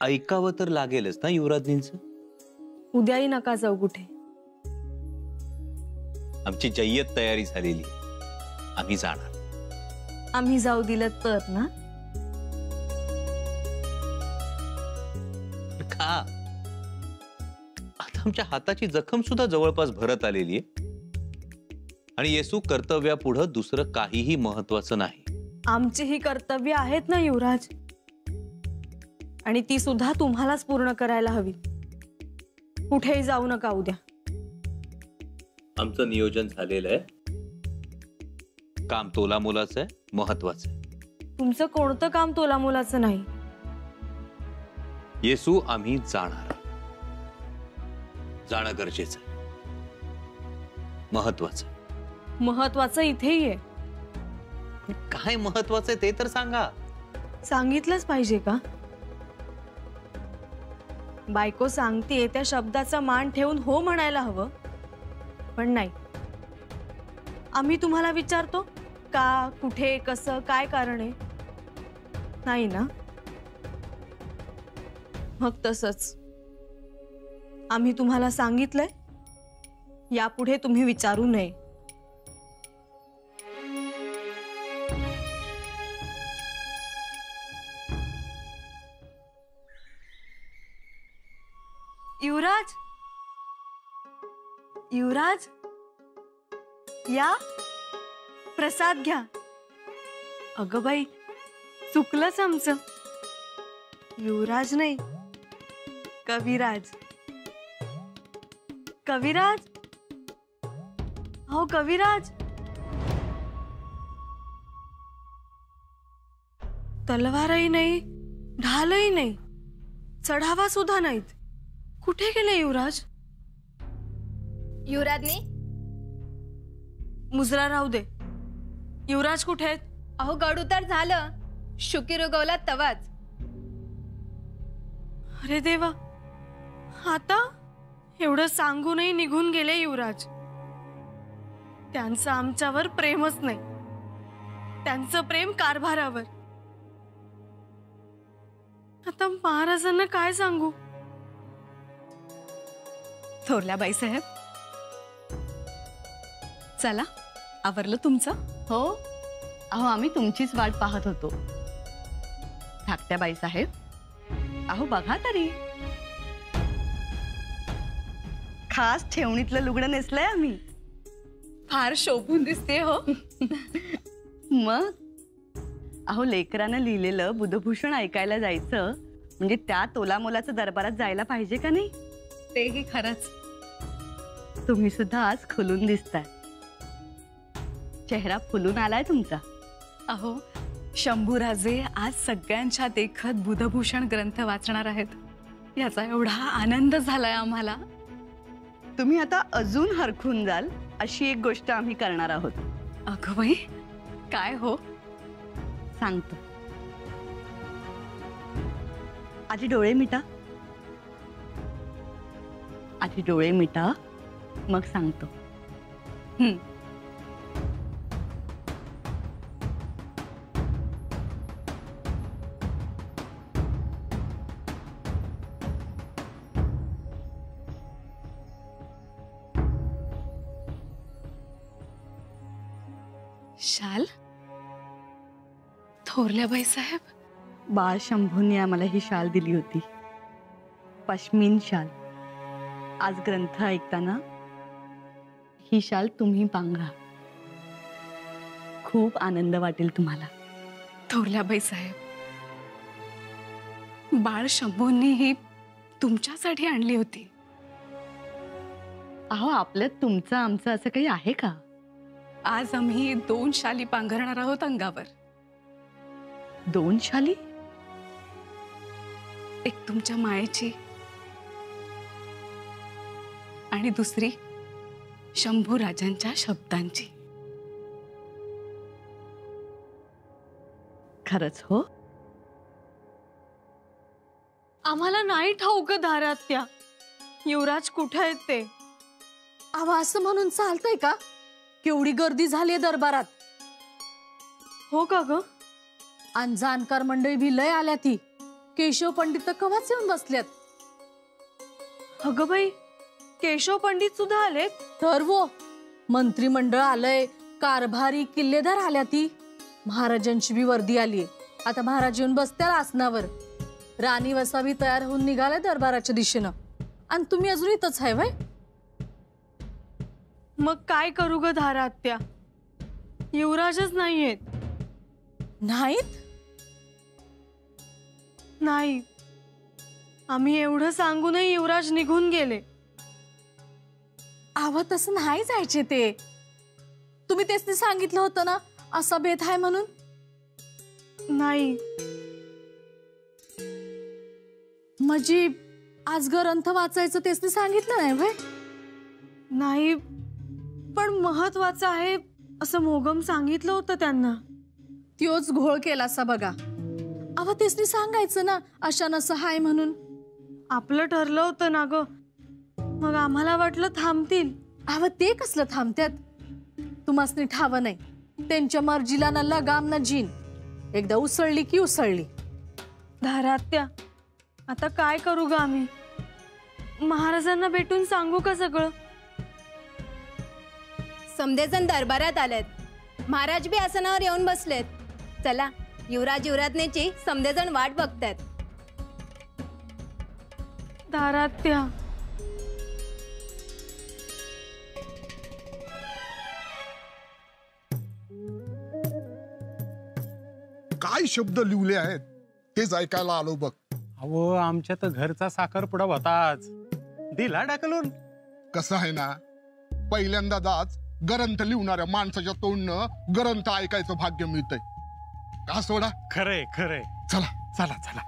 ऐकावं तर लागेलच ना युवराजनींचं. उद्याही नका जाऊ कुठे. आमची जय्यत तयारी झालेली आहे, आम्ही जाणार. आम्ही जाऊ दिलं तर ना. का आता आमच्या हाताची जखम सुद्धा जवळपास भरत आलेली आहे आणि येसू कर्तव्यापुढे दुसरं काहीही महत्वाचं नाही. आमची ही कर्तव्य आहेत ना युवराज, आणि ती सुद्धा तुम्हालाच पूर्ण करायला हवी. कुठेही जाऊ नका उद्या. आमचं नियोजन झालेलं आहे. काम तोलामोलाचं आहे, महत्वाचं आहे. तुमचं कोणतं काम तोलामोलाचं नाही. येसू आम्ही जाणार. जाणं गरजेचं आहे, महत्वाचं आहे. महत्वाचं इथेही आहे. काय महत्वाचं आहे ते तर सांगा. सांगितलंच पाहिजे का? बायको सांगते त्या शब्दाचा मान ठेवून हो म्हणायला हवं, पण नाही. आम्ही तुम्हाला विचारतो का, कुठे, कसं, काय कारण आहे? नाही ना. मग तसंच आम्ही तुम्हाला सांगितलंय, यापुढे तुम्ही विचारू नये. युवराज, युवराज या, प्रसाद घ्या. अगं बाई, चुकलंच आमचं. युवराज नाही, कविराज. कविराज, हो कविराज. तलवारही नाही, ढालही नाही, चढावा सुद्धा नाहीत. कुठे गेले युवराज? युवराजनी मुजरा राहू दे. युवराज कुठे आहेत? अहो गड उतार झालं, शुकी रुगवला तवाच. अरे देवा, आता एवढं सांगूनही निघून गेले युवराज. त्यांचं आमच्यावर प्रेमच नाही, त्यांचं प्रेम कारभारावर. आता महाराजांना काय सांगू? थोरल्या बाई साहेब, चला आवरलं तुमचं? हो, अहो आम्ही तुमचीच वाट पाहत होतो. धाकट्या बाई साहेब, अहो बघा तरी, खास ठेवणीतलं लुगडं नेसलंय आम्ही. फार शोभून दिसते हो. मग अहो लेकरानं लिहिलेलं बुधभूषण ऐकायला जायचं म्हणजे त्या तोलामोलाचं दरबारात जायला पाहिजे का नाही? तेही खरंच. तुम्ही सुद्धा आज खुलून दिसताय. चेहरा फुलून आलाय तुमचा. अहो शंभूराजे आज सगळ्यांच्या देखत बुधभूषण ग्रंथ वाचणार आहेत, याचा एवढा आनंद झालाय आम्हाला. तुम्ही आता अजून हरखून जाल अशी एक गोष्ट आम्ही करणार आहोत. अगं बाई, काय हो? सांगतो. आधी डोळे मिटा. आधी डोळे मिटा, मग सांगतो. शाल? थोरल्या बाई साहेब, बाळ शंभूंनी आम्हाला ही शाल दिली होती, पश्मीन शाल. आज ग्रंथ ऐकताना ही शाल तुम्ही पांघरा. खूप आनंद वाटेल तुम्हाला. थोरल्या बाई साहेब, बाळ शंभूंनी ही तुमच्यासाठी आणली होती. अहो आपल्यात तुमचं आमचं असं काही आहे का? आज आम्ही 2 शाली पांघरणार आहोत अंगावर. 2 शाली? एक तुमच्या मायेची आणि दुसरी शंभू राजांच्या शब्दांची. खरंच हो? आम्हाला नाही ठाऊक दारात त्या. युवराज कुठे आहेत ते? अहो असं म्हणून चालतंय का? केवढी गर्दी झाली दरबारात. हो का ग? आणि जाणकार मंडळी भी लय आल्या ती. केशव पंडित तर कवाच येऊन बसल्यात. अगं बाई, केशव पंडित सुद्धा आलेत? तर वो मंत्रिमंडळ आलंय, कारभारी किल्लेदार आल्या, ती महाराजांची बी वर्दी आलीये. आता महाराज येऊन बसत्या आसनावर. राणी वसावी तयार होऊन निघालाय दरबाराच्या दिशेनं, आणि तुम्ही अजून इथंच आहे व्हय? मग काय करू ग धारा आत्या? युवराजच नाहीयेत. नाहीत? नाही, आम्ही एवढं सांगूनही युवराज निघून गेले. आव तसं नाही जायचे ते. तुम्ही तेच सांगितलं होतं ना असा बेत आहे म्हणून. नाही, म्हणजे आज ग्रंथ वाचायचं तेच सांगितलं नाही व्हय? नाही, पण महत्वाचं आहे असं मोगम सांगितलं होतं त्यांना. त्योच घोळ केलासा बघा. अव तेच सांगायचं ना अशा नसं हाय म्हणून. आपलं ठरलं होतं ना ग, मग आम्हाला वाटलं थांबतील. अव ते कसलं थांबत्यात? तुम्हासनी ठाव नाही, त्यांच्या मर्जीला ना लगाम ना जीन. एकदा उसळली की उसळली. धारात्या, आता काय करू ग आम्ही? महाराजांना भेटून सांगू का सगळं? समदेजण दरबारात आलेत. महाराज बी आसनावर येऊन बसलेत. चला, युवराज युवराज्ञीची समदेजण वाट बघतायत. धारात्या, काय शब्द लिहिले आहेत तेच ऐकायला आलो बघ. अहो, आमच्या तर घरचा साखरपुडा होताच, दिला ढकलून. कसं आहे ना, पहिल्यांदाच ग्रंथ लिहणाऱ्या माणसाच्या तोंडनं ग्रंथ ऐकायचं भाग्य मिळतंय का सोडा. खरंय खरंय. चला चला चला.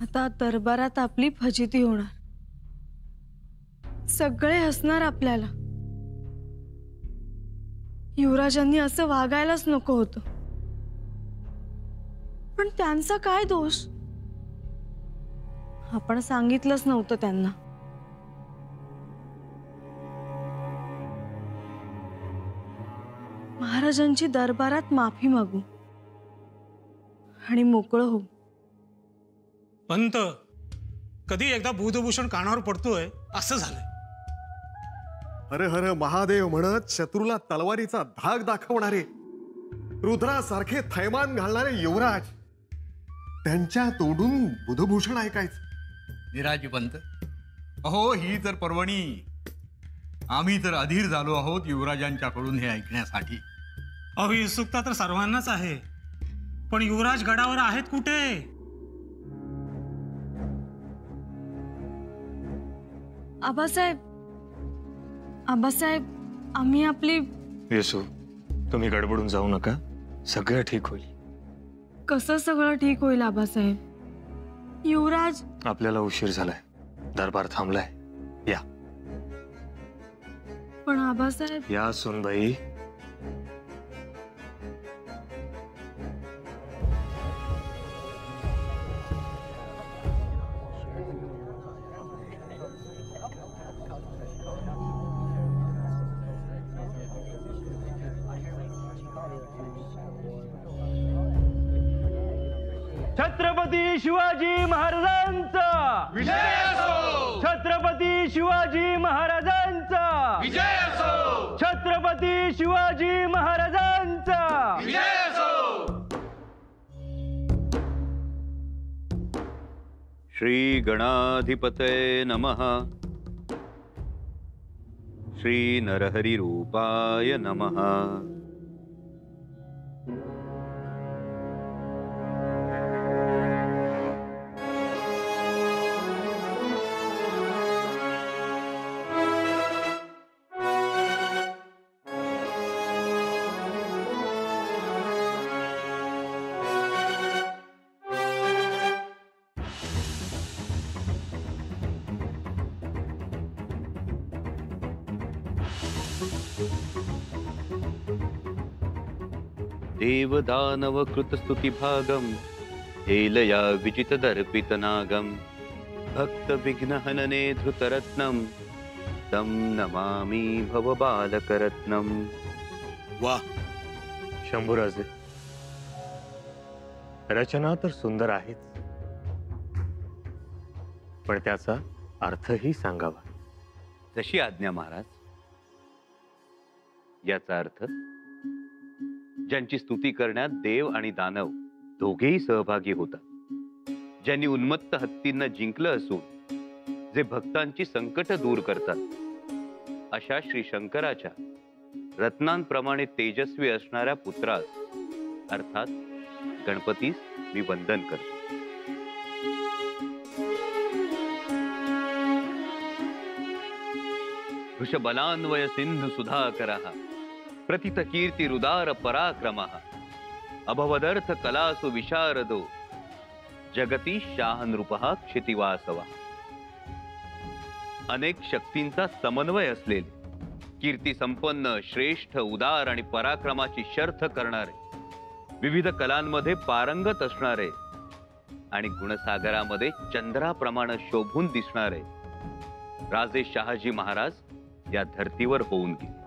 आता दरबारात आपली फजिती होणार. सगळे हसणार आपल्याला. युवराजांनी असं वागायलाच नको होतं, पण त्यांचा काय दोष? आपण सांगितलंच नव्हतं त्यांना. महाराजांची दरबारात माफी मागू आणि मोकळं होऊ. पंत, कधी एकदा बुधभूषण कानावर पडतोय असं झालंय. हर हर महादेव म्हणत शत्रूला तलवारीचा धाक दाखवणारे, रुद्रासारखे थैमान घालणारे युवराज, त्यांच्या तोडून बुधभूषण ऐकायचं. निराजी पंत, अहो ही तर पर्वणी. आम्ही तर अधीर झालो आहोत युवराजांच्याकडून हे ऐकण्यासाठी. अहो, उत्सुकता तर सर्वांनाच आहे, पण युवराज गडावर आहेत कुठे? आबासाहेब, आम्ही आपली. येसू, तुम्ही गडबडून जाऊ नका, सगळं ठीक होईल. कसं सगळं ठीक होईल आबासाहेब? युवराज. आपल्याला उशीर झालाय, दरबार थांबलाय. या. पण आबासाहेब. या सुनबाई. छत्रपती शिवाजी महाराजांचा विजय असो. छत्रपती शिवाजी महाराजांचा विजय असो. छत्रपती शिवाजी महाराजांचा विजय असो. श्री गणाधिपतये नमः. श्री नरहरि रूपाय नमः. देवदानव कृतस्तुति भागम हेलया विजित दर्पित नागम भक्त विघ्न हनने धृतरत्नम तम नमामि भवबालकरत्नम. वाह शंभूराजे, रचना तर सुंदर आहेच, पण त्याचा अर्थही सांगावा. जशी आज्ञा महाराज. याचा अर्थ ज्यांची स्तुती करण्यात देव आणि दानव दोघेही सहभागी होतात, ज्यांनी उन्मत्त हत्तींना जिंकलं असून जे भक्तांची संकट दूर करतात, अशा श्री शंकराच्या रत्नांप्रमाणे तेजस्वी असणाऱ्या पुत्रास अर्थात गणपतीस मी वंदन करतो. वृषबलान्वय सिंधु सुधाकरः प्रतित कीर्ति रुदार पराक्रमः अभवदर्थ कलासु विशारदो जगती शाहनृपः क्षितिवासवा. अनेक शक्तींचा समन्वय असलेले, कीर्ती संपन्न, श्रेष्ठ, उदार आणि पराक्रमाची शर्थ करणारे, विविध कलांमध्ये पारंगत असणारे आणि गुणसागरामध्ये चंद्राप्रमाणे शोभून दिसणारे राजे शहाजी महाराज या धर्तीवर होऊन गेले.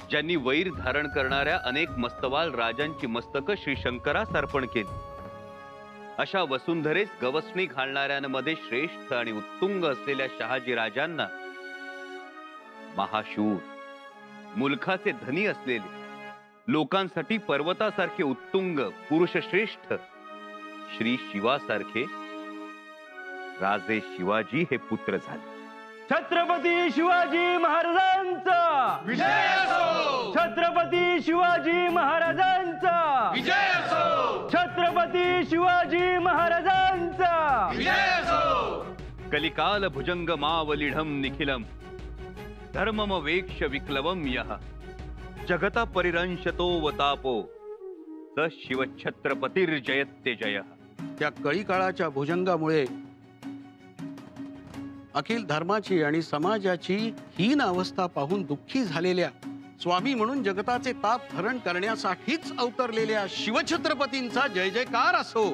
ज्यांनी वैर धारण करणाऱ्या अनेक मस्तवाल राजांची मस्तक श्री शंकरास अर्पण केली, अशा वसुंधरेस गवसणी घालणाऱ्यांमध्ये श्रेष्ठ आणि उत्तुंग असलेल्या शहाजी राजांना महाशूर, मुलखाचे धनी असलेले, लोकांसाठी पर्वतासारखे उत्तुंग, पुरुषश्रेष्ठ श्री शिवासारखे राजे शिवाजी हे पुत्र झाले. छत्रपती शिवाजी महाराजांचा विजय असो. छत्रपती शिवाजी महाराजांचा विजय असो. छत्रपती शिवाजी महाराजांचा विजय असो. कलिकाल भुजंग मावलिढम निखिलम धर्मम वेक्ष विक्लवम यः जगता परिरंशतो वतापो स शिव छत्रपतीर्जयत्ते जयः. त्या कळी काळाच्या भुजंगामुळे अखिल धर्माची आणि समाजाची हीन अवस्था पाहून दुःखी झालेल्या, स्वामी म्हणून जगताचे ताप हरण करण्यासाठीच अवतरलेल्या शिवछत्रपतींचा जय जयकार असो.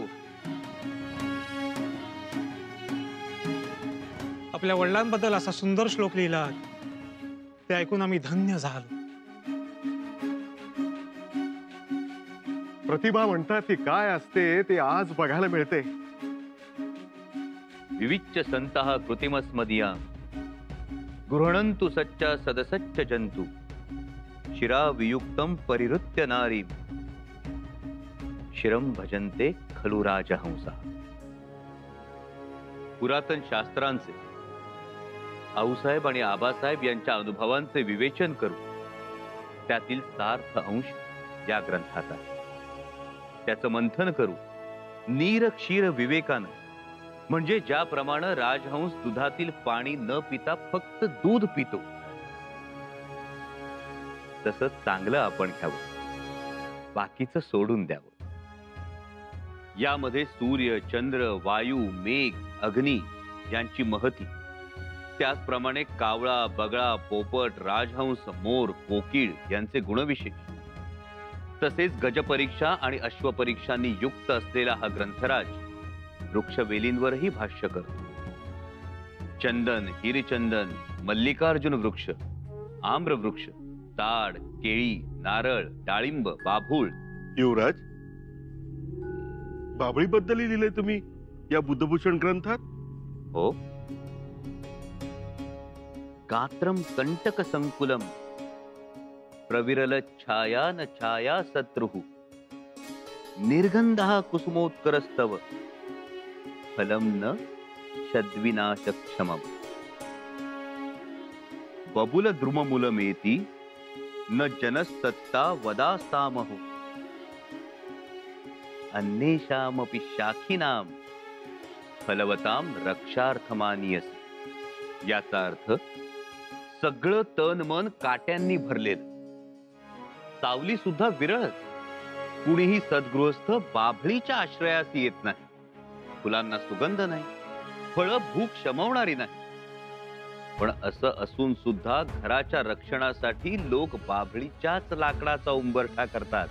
आपल्या वडिलांबद्दल असा सुंदर श्लोक लिहिला, ते ऐकून आम्ही धन्य झालो. प्रतिभा म्हणतात ती काय असते ते आज बघायला मिळते. विविच्य संतः कृतिमस्मदीया गृहणन्तु सच्चा सदसच्च जंतु शिरा वियुक्तम परिहृत्य नारी शिरम भजन्ते खलु राजहंसा. पुरातन शास्त्रांचे, आऊसाहेब आणि आबासाहेब यांच्या अनुभवांचे विवेचन करून त्यातील सार्थ अंश या ग्रंथात आहे. त्याचं मंथन करू नीर क्षीर विवेकानं, म्हणजे ज्याप्रमाणे राजहंस दुधातील पाणी न पिता फक्त दूध पितो, तसं चांगलं आपण घ्यावं, बाकीचं सोडून द्यावं. यामध्ये सूर्य, चंद्र, वायू, मेघ, अग्नी यांची महती, त्याचप्रमाणे कावळा, बगळा, पोपट, राजहंस, मोर, कोकिळ यांचे गुणविशेष, तसेच गजपरीक्षा आणि अश्वपरीक्षांनी युक्त असलेला हा ग्रंथराज वृक्षवेलींवरही भाष्य करतो. चंदन, हिरचंदन, मल्लिकार्जुन वृक्ष, आम्र वृक्ष, ताड, केळी, नारळ, डाळिंब, बाभूळ. युवराज, बाभळीबद्दलही लिहिलंय तुम्ही या बुद्धभूषण ग्रंथात? हो. गात्रम कंटक संकुलम प्रविरल छाया न छाया शत्रुः निर्गंधः कुसुमोत्करस्तव फलम न षद्विनाशक्षमम्. बबुल द्रुममूलमेति न जनस्तत्ता वदास्तामहो अन्येषामपि शाखीनां फलवताम रक्षार्थमानीयस. याचा अर्थ सगळं तन मन काट्यांनी भरलेलं, सावली सुद्धा विरळच. कुणीही सद्गृहस्थ बाभळीच्या आश्रयास येत नाही. फुलांना सुगंध नाही, फळं भूक शमवणारी नाही. पण असं असून सुद्धा घराच्या रक्षणासाठी लोक बाभळीच्याच लाकडाचा उंबरठा करतात.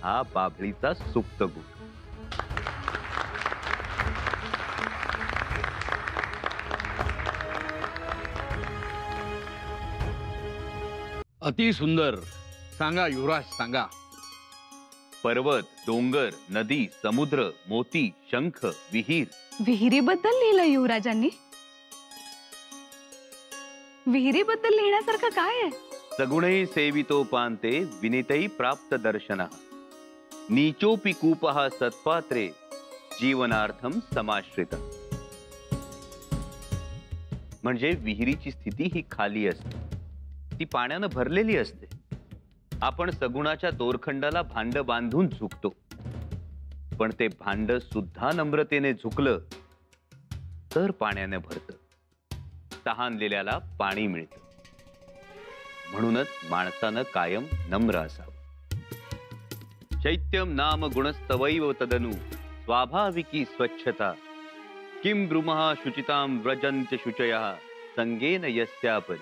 हा बाभळीचा सुप्त गुण. अति सुंदर. सांगा युवराज, सांगा. पर्वत, डोंगर, नदी, समुद्र, मोती, शंख, विहीर. विहिरीबद्दल लिहिलं युवराजांनी? विहिरीबद्दल लिहिण्यासारखं काय आहे? सगुणै सेवितोपान्ते विनितै प्राप्त दर्शनः नीचोपि कूपः सत्पात्रे जीवनार्थम समाश्रित. म्हणजे विहिरीची स्थिती ही खाली असते, ती पाण्यानं भरलेली असते. आपण सगुणाच्या दोरखंडाला भांड बांधून झुकतो, पण ते भांड सुद्धा नम्रतेने झुकलं तर पाण्याने भरतं, तहानलेल्याला पाणी मिळतं. म्हणूनच माणसानं कायम नम्र असावं. चैत्यम नाम गुणस्तवैव तदनु स्वाभाविकी स्वच्छता किं ब्रूमः शुचितां व्रजन्त्य शुचयः संगेन यस्यापरि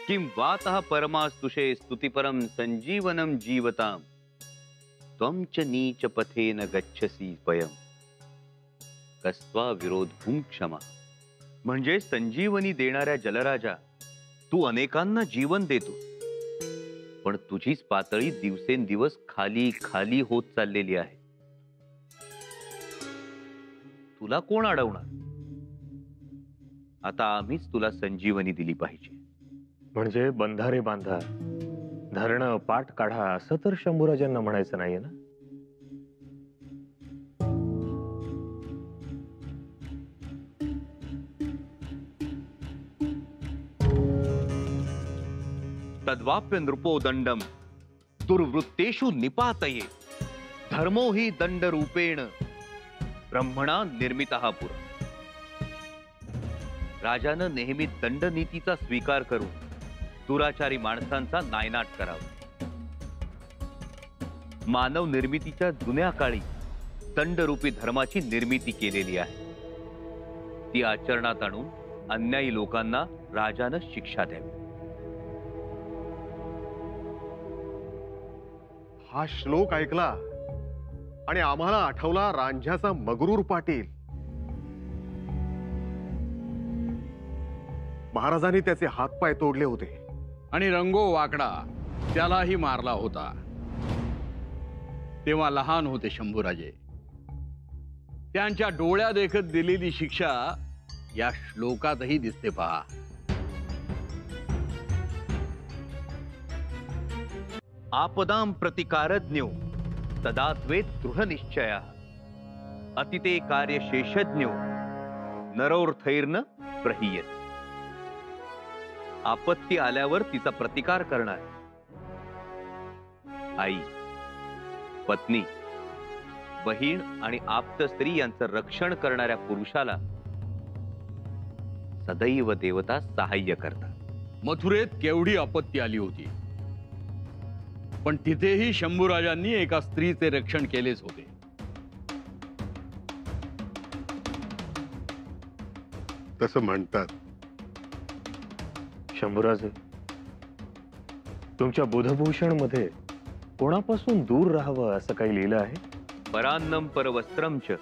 किं वातः परमास्तुषे स्तुतिपरं संजीवनं जीवतां त्वं च नीच पथेन गच्छसि स्वयं कस्त्वा विरोधुं क्षमा. म्हणजे संजीवनी देणाऱ्या जलराजा, तू अनेकांना जीवन देतो, पण तुझीच पातळी दिवसेंदिवस खाली खाली होत चाललेली आहे. तुला कोण अडवणार? आता आम्हीच तुला संजीवनी दिली पाहिजे. म्हणजे बंधारे बांधा, धरणं पाठ काढा असं तर शंभूराजांना म्हणायचं नाहीये ना? तद्वाप्य नृपो दंडम दुर्वृत्तेषु निपातये धर्मो हि दंड रूपेण ब्रह्मणा निर्मितः पुरा. राजानं नेहमी दंड नीतीचा स्वीकार करून दुराचारी माणसांचा नायनाट करावा. मानव निर्मितीच्या जुन्या काळी दंडरूपी धर्माची निर्मिती केलेली आहे. ती आचरणात आणून अन्यायी लोकांना राजानं शिक्षा द्यावी. हा श्लोक ऐकला आणि आम्हाला आठवला रांझ्याचा मगरूर पाटील. महाराजांनी त्याचे हातपाय तोडले होते आणि रंगो वाकडा त्यालाही मारला होता. तेव्हा लहान होते शंभूराजे. त्यांच्या डोळ्या देखत दिलेली शिक्षा या श्लोकातही दिसते पहा. आपदां प्रतिकारज्ञो तदात्वे दृढ निश्चयः अतिते कार्य शेषज्ञो नरोर्थैर्न प्रहीयत. आपत्ती आल्यावर तिचा प्रतिकार करणार आई, पत्नी, बहीण आणि आप्त स्त्री यांचं रक्षण करणाऱ्या पुरुषाला सदैव देवता सहाय्य करतात. मथुरेत केवढी आपत्ती आली होती, पण तिथेही शंभूराजांनी एका स्त्रीचे रक्षण केलेच होते. तसं म्हणतात. शंभूराजे, तुमच्या बुधभूषण मध्ये कोणापासून दूर राहावं असं काही लिहिलं आहे? परान्नम परवस्त्रम च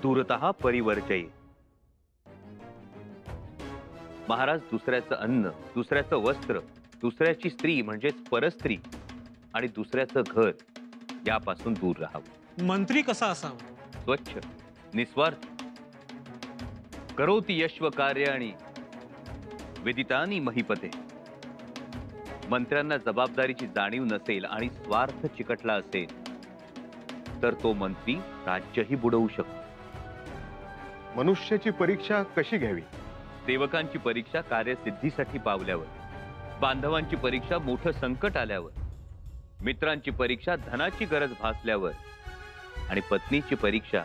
दूरतः परिवर्जये. महाराज दुसऱ्याचं अन्न, दुसऱ्याचं वस्त्र, दुसऱ्याची स्त्री म्हणजेच परस्त्री आणि दुसऱ्याचं घर यापासून दूर राहावं. मंत्री कसा असावा? स्वच्छ, निस्वार्थ, करोति यश्व कार्याणि विदितानि महीपते. मंत्र्यांना जबाबदारीची जाणीव नसेल आणि स्वार्थ चिकटला असेल तर तो मंत्री राज्यही बुडवू शकतो. मनुष्याची परीक्षा कशी घ्यावी? सेवकांची परीक्षा कार्यसिद्धीसाठी पावल्यावर, बांधवांची परीक्षा मोठं संकट आल्यावर, मित्रांची परीक्षा धनाची गरज भासल्यावर आणि पत्नीची परीक्षा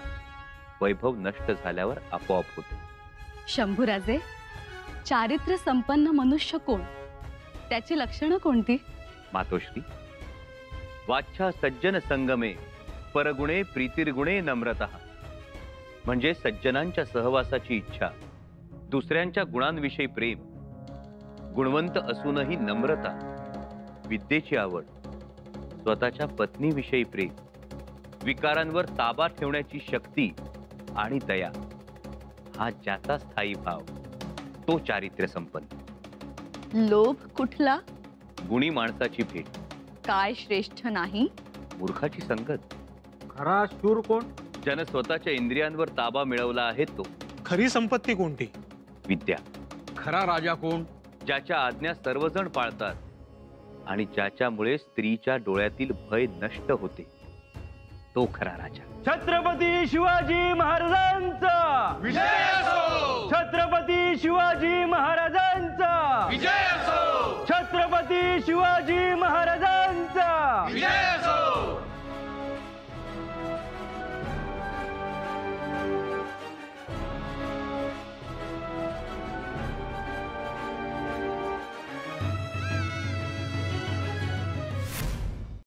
वैभव नष्ट झाल्यावर आपोआप होते. शंभूराजे, चारित्र्य संपन्न मनुष्य कोण? त्याची लक्षणं कोणती? मातोश्री, वाच्छा सज्जन संगमे परगुणे प्रीतिर्गुणे नम्रतः. म्हणजे सज्जनांच्या सहवासाची इच्छा, दुसऱ्यांच्या गुणांविषयी प्रेम, गुणवंत असूनही नम्रता, विद्येची आवड, स्वतःच्या पत्नीविषयी प्रेम, विकारांवर ताबा ठेवण्याची शक्ती आणि दया, हा ज्याचा स्थायी भाव तो चारित्र्य संपन्न. लोभ कुठला? गुणी माणसाची भेट. काय श्रेष्ठ नाही? मूर्खाची संगत. खरा शूर कोण? ज्यानं स्वतःच्या इंद्रियांवर ताबा मिळवला आहे तो. खरी संपत्ती कोणती? विद्या. खरा राजा कोण? ज्याच्या आज्ञा सर्वजण पाळतात आणि ज्याच्यामुळे स्त्रीच्या डोळ्यातील भय नष्ट होते, तो खरा राजा. छत्रपती शिवाजी महाराजांचा विजय असो. छत्रपती शिवाजी महाराजांचा विजय असो. छत्रपती शिवाजी